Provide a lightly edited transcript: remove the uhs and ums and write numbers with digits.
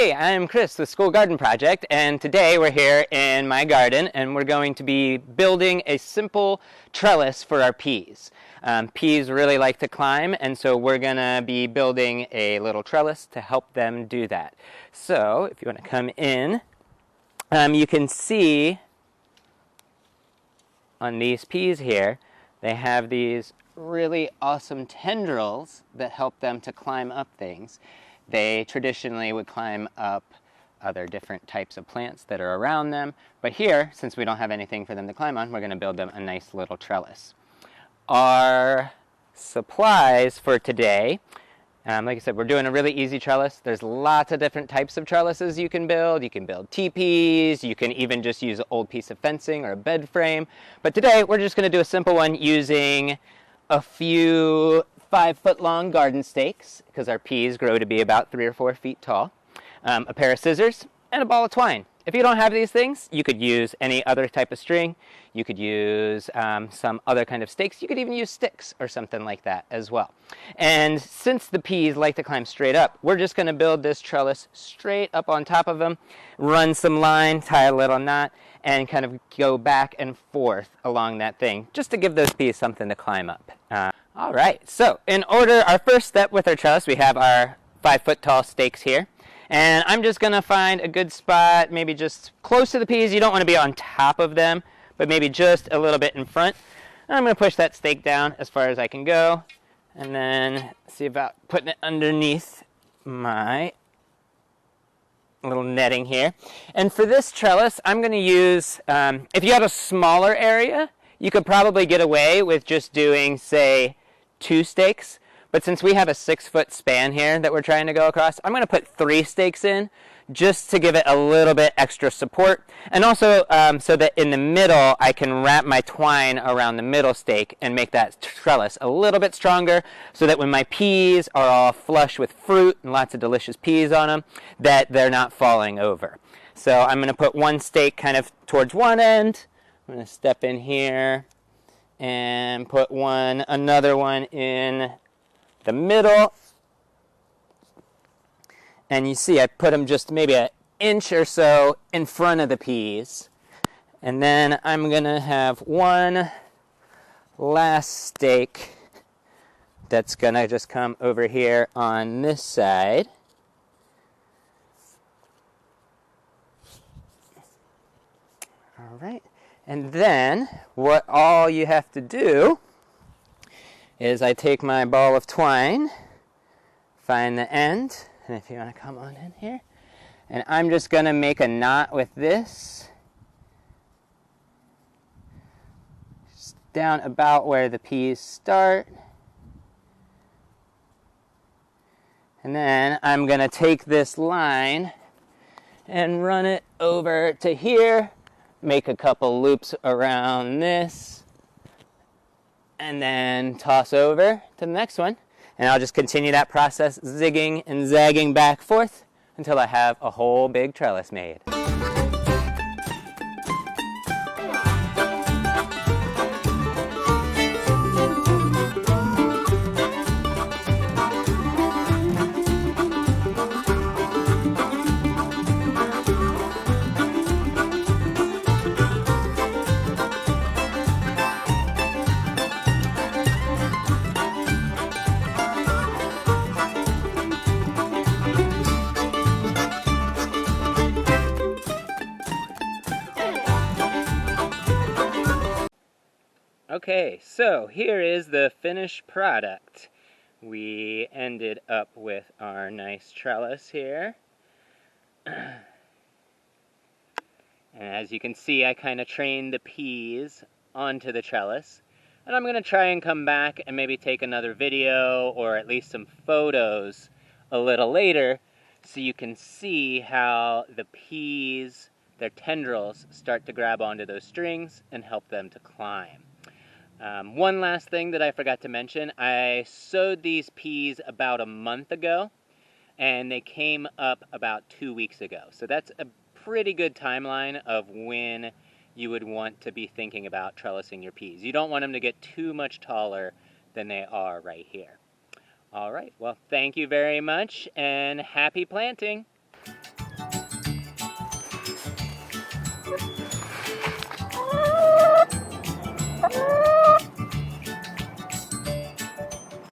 Hey, I'm Chris with School Garden Project, and today we're here in my garden and we're going to be building a simple trellis for our peas. Peas really like to climb, and so we're going to be building a little trellis to help them do that. So if you want to come in, you can see on these peas here, they have these really awesome tendrils that help them to climb up things. They traditionally would climb up other different types of plants that are around them, but here, since we don't have anything for them to climb on, we're going to build them a nice little trellis. Our supplies for today, like I said, we're doing a really easy trellis. There's lots of different types of trellises you can build. You can build teepees, you can even just use an old piece of fencing or a bed frame, but today we're just going to do a simple one using a few 5-foot long garden stakes, because our peas grow to be about 3 or 4 feet tall, a pair of scissors, and a ball of twine. If you don't have these things, you could use any other type of string. You could use some other kind of stakes. You could even use sticks or something like that as well. And since the peas like to climb straight up, we're just going to build this trellis straight up on top of them, run some line, tie a little knot, and kind of go back and forth along that thing, just to give those peas something to climb up. All right, so in order, our first step with our trellis, we have our 5-foot tall stakes here. And I'm just gonna find a good spot, maybe just close to the peas. You don't wanna be on top of them, but maybe just a little bit in front. And I'm gonna push that stake down as far as I can go, and then see about putting it underneath my little netting here. And for this trellis, I'm gonna use, if you have a smaller area, you could probably get away with just doing, say, 2 stakes, but since we have a 6-foot span here that we're trying to go across, I'm going to put 3 stakes in just to give it a little bit extra support, and also so that in the middle I can wrap my twine around the middle stake and make that trellis a little bit stronger, so that when my peas are all flush with fruit and lots of delicious peas on them, that they're not falling over. So I'm going to put 1 stake kind of towards one end. I'm going to step in here and put another one in the middle. And you see I put them just maybe an inch or so in front of the peas. And then I'm going to have one last stake that's going to just come over here on this side. All right. And then what all you have to do is I take my ball of twine, find the end, and if you want to come on in here, and I'm just going to make a knot with this, just down about where the peas start. And then I'm going to take this line and run it over to here, make a couple loops around this, and then toss over to the next one. And I'll just continue that process, zigging and zagging back and forth until I have a whole big trellis made. Okay, so here is the finished product. We ended up with our nice trellis here. And as you can see, I kind of trained the peas onto the trellis. And I'm going to try and come back and maybe take another video or at least some photos a little later so you can see how the peas, their tendrils, start to grab onto those strings and help them to climb. One last thing that I forgot to mention, I sowed these peas about a month ago, and they came up about 2 weeks ago. So that's a pretty good timeline of when you would want to be thinking about trellising your peas. You don't want them to get too much taller than they are right here. All right, well, thank you very much, and happy planting.